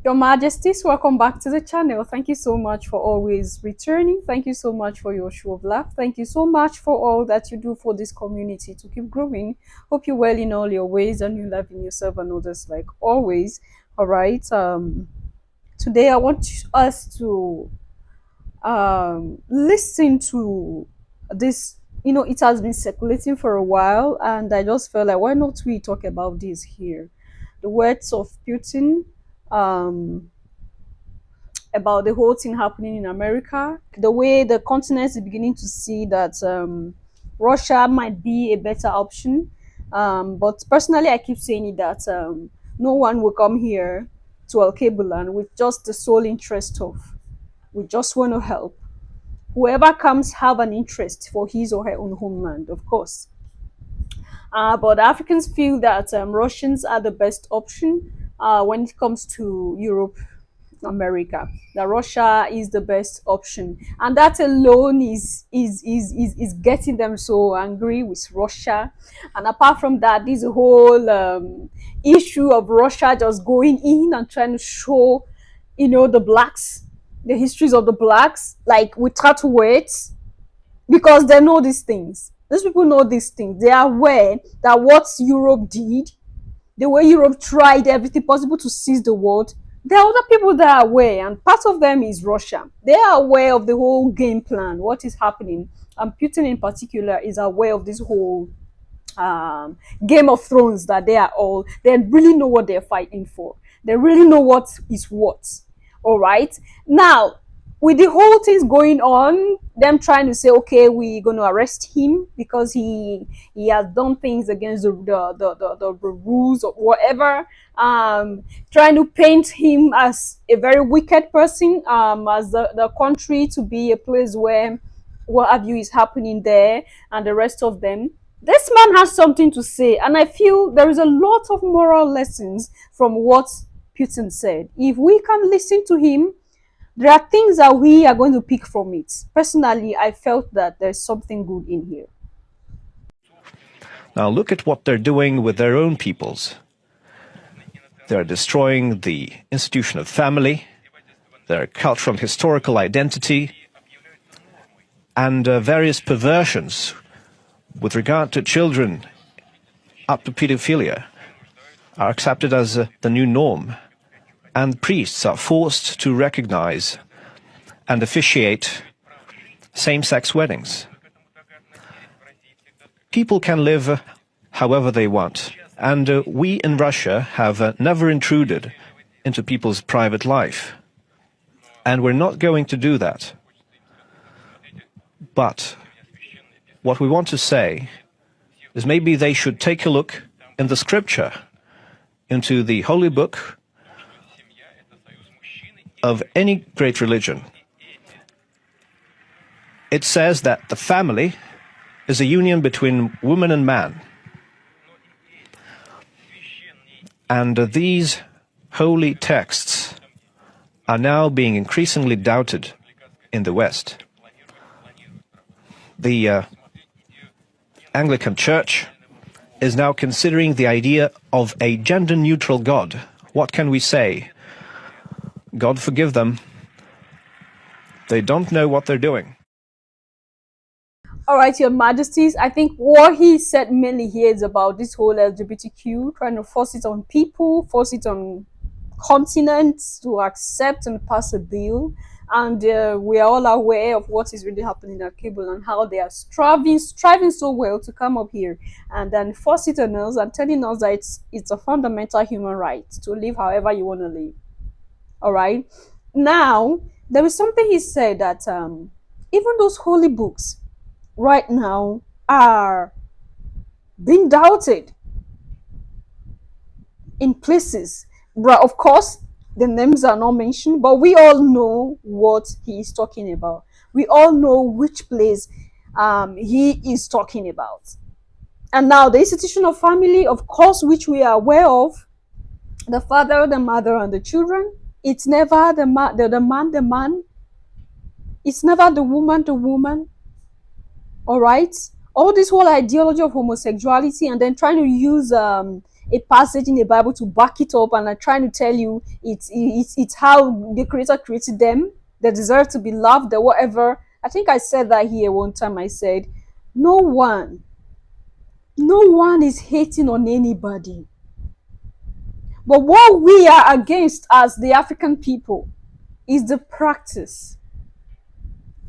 Your Majesties, welcome back to the channel. Thank you so much for always returning. Thank you so much for your show of love. Thank you so much for all that you do for this community to keep growing. Hope you're well in all your ways and you love in yourself and others like always. All right. Today I want us to listen to this. It has been circulating for a while, and I just felt like why not we talk about this here? The words of Putin. Um, about the whole thing happening in America, the way the continent is beginning to see that Russia might be a better option. But personally, I keep saying it that no one will come here to Al Kabulan with just the sole interest of we just want to help. Whoever comes have an interest for his or her own homeland, of course. But Africans feel that Russians are the best option when it comes to Europe, America. That Russia is the best option, and that alone is getting them so angry with Russia. And apart from that, this whole issue of Russia just going in and trying to show, the blacks, the histories of the blacks, like without words, because they know these things. These people know these things. They are aware that what Europe did, the way Europe tried everything possible to seize the world, there are other people that are aware, and part of them is Russia. They are aware of the whole game plan, what is happening, and Putin in particular is aware of this whole Game of Thrones, that they really know what they're fighting for. They really know what is what. All right. Now, with the whole things going on, them trying to say, okay, we're going to arrest him because he has done things against the rules or whatever. Trying to paint him as a very wicked person, as the country to be a place where what have you is happening there, and the rest of them. This man has something to say, and I feel there is a lot of moral lessons from what Putin said. If we can listen to him, there are things that we are going to pick from it. Personally, I felt that there's something good in here. Now look at what they're doing with their own peoples. They're destroying the institution of family, their cultural and historical identity, and various perversions with regard to children up to pedophilia are accepted as the new norm, and priests are forced to recognize and officiate same-sex weddings. People can live however they want, and we in Russia have never intruded into people's private life, and we're not going to do that. But what we want to say is maybe they should take a look in the scripture, into the holy book of any great religion. It says that the family is a union between woman and man. And these holy texts are now being increasingly doubted in the West. The Anglican Church is now considering the idea of a gender-neutral God. What can we say? God forgive them. They don't know what they're doing. All right, Your Majesties, I think what he said mainly here is about this whole LGBTQ, trying to force it on people, force it on continents to accept and pass a bill. And we are all aware of what is really happening at Cable and how they are striving so well to come up here and then force it on us and telling us that it's a fundamental human right to live however you want to live. All right. Now, there is something he said that even those holy books right now are being doubted in places. Of course, the names are not mentioned, but we all know what he is talking about. We all know which place he is talking about. And now the institution of family, of course, which we are aware of, the father, the mother, and the children. It's never the man. It's never the woman. All right. All this whole ideology of homosexuality, and then trying to use a a passage in the Bible to back it up and are trying to tell you it's how the creator created them, they deserve to be loved or whatever. I think I said that here one time. I said, no one, no one is hating on anybody. But what we are against as the African people is the practice.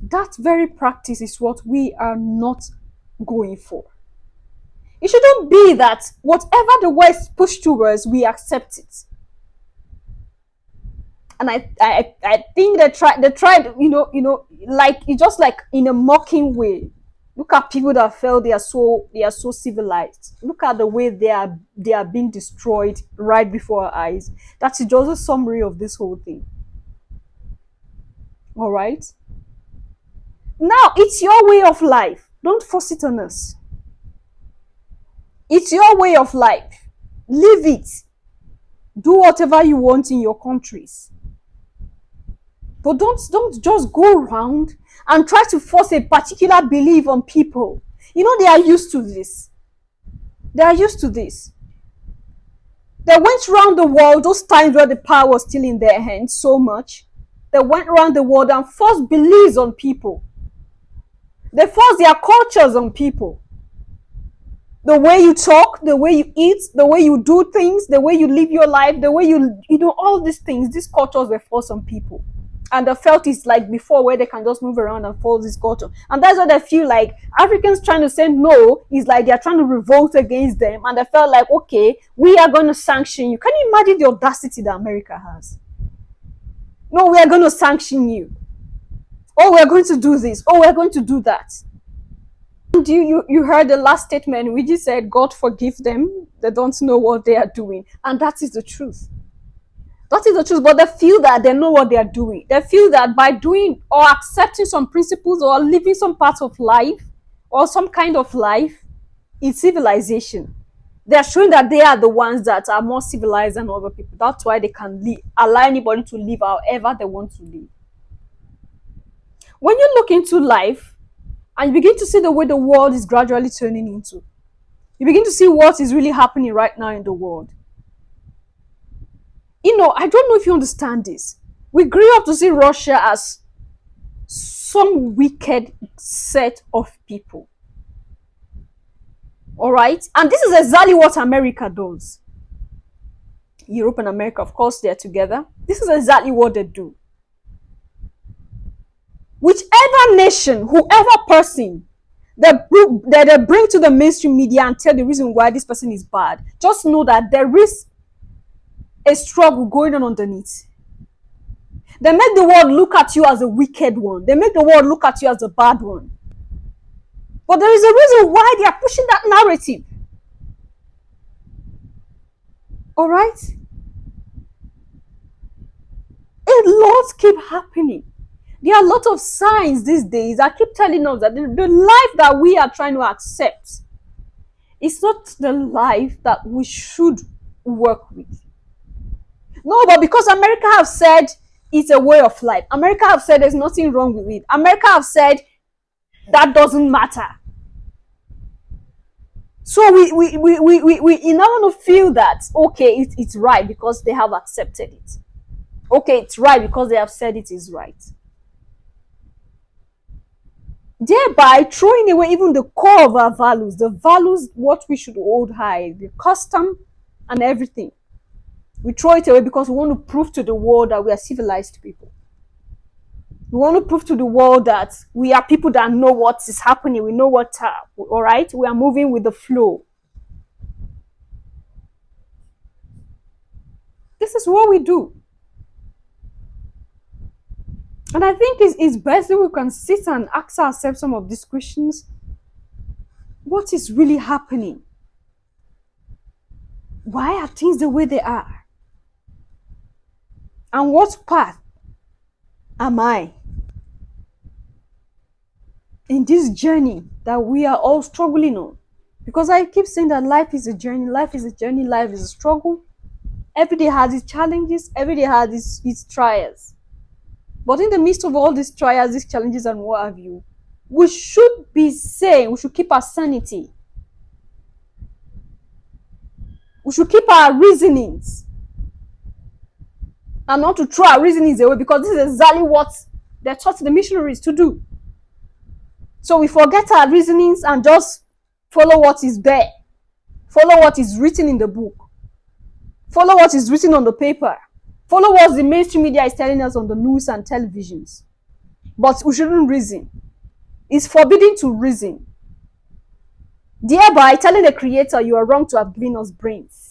That very practice is what we are not going for. It shouldn't be that whatever the West push towards, we accept it. And I think they tried, like it's just like in a mocking way. Look at people that felt they are so civilized. Look at the way they are being destroyed right before our eyes. That's just a summary of this whole thing. All right. Now it's your way of life. Don't force it on us. It's your way of life. Live it. Do whatever you want in your countries. But don't just go around and try to force a particular belief on people. They are used to this. They are used to this. They went around the world those times where the power was still in their hands so much. They went around the world and forced beliefs on people. They forced their cultures on people. The way you talk, the way you eat, the way you do things, the way you live your life, the way all these things, these cultures were forced on people. And they felt it's like before where they can just move around and follow this culture. And that's what they feel like. Africans trying to say no is like they're trying to revolt against them. And they felt like, okay, we are going to sanction you. Can you imagine the audacity that America has? No, we are going to sanction you. Oh, we're going to do this. Oh, we're going to do that. And you heard the last statement, which just said, God forgive them. They don't know what they are doing. And that is the truth. That is the truth, but they feel that they know what they are doing. They feel that by doing or accepting some principles or living some part of life or some kind of life in civilization, they are showing that they are the ones that are more civilized than other people. That's why they can allow anybody to live however they want to live. When you look into life and you begin to see the way the world is gradually turning into, you begin to see what is really happening right now in the world. I don't know if you understand this. We grew up to see Russia as some wicked set of people. All right? And this is exactly what America does. Europe and America, of course, they're together. This is exactly what they do. Whichever nation, whoever person that they bring to the mainstream media and tell the reason why this person is bad, just know that there is a struggle going on underneath. They make the world look at you as a wicked one. They make the world look at you as a bad one. But there is a reason why they are pushing that narrative. All right? A lot keep happening. There are a lot of signs these days that keep telling us that the life that we are trying to accept is not the life that we should work with. No, but because America have said it's a way of life. America have said there's nothing wrong with it. America have said that doesn't matter. So we now want to feel that, okay, it's right because they have accepted it. Okay, it's right because they have said it is right. Thereby throwing away even the core of our values, the values, what we should hold high, the custom and everything. We throw it away because we want to prove to the world that we are civilized people. We want to prove to the world that we are people that know what is happening. We know what's up. All right? We are moving with the flow. This is what we do. And I think it's best that we can sit and ask ourselves some of these questions. What is really happening? Why are things the way they are? And what path am I in this journey that we are all struggling on? Because I keep saying that life is a journey, life is a journey, life is a struggle. Every day has its challenges, every day has its trials. But in the midst of all these trials, these challenges and what have you, we should be saying, we should keep our sanity. We should keep our reasonings and not to throw our reasonings away, because this is exactly what they taught the missionaries to do. So we forget our reasonings and just follow what is there, follow what is written in the book, follow what is written on the paper, follow what the mainstream media is telling us on the news and televisions. But we shouldn't reason. It's forbidden to reason, thereby telling the creator you are wrong to have given us brains.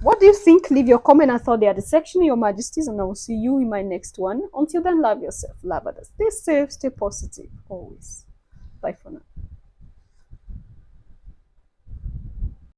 What do you think? Leave your comment and thought there at the section, Your Majesties, and I will see you in my next one. Until then, love yourself, love others. Stay safe, stay positive, always. Bye for now.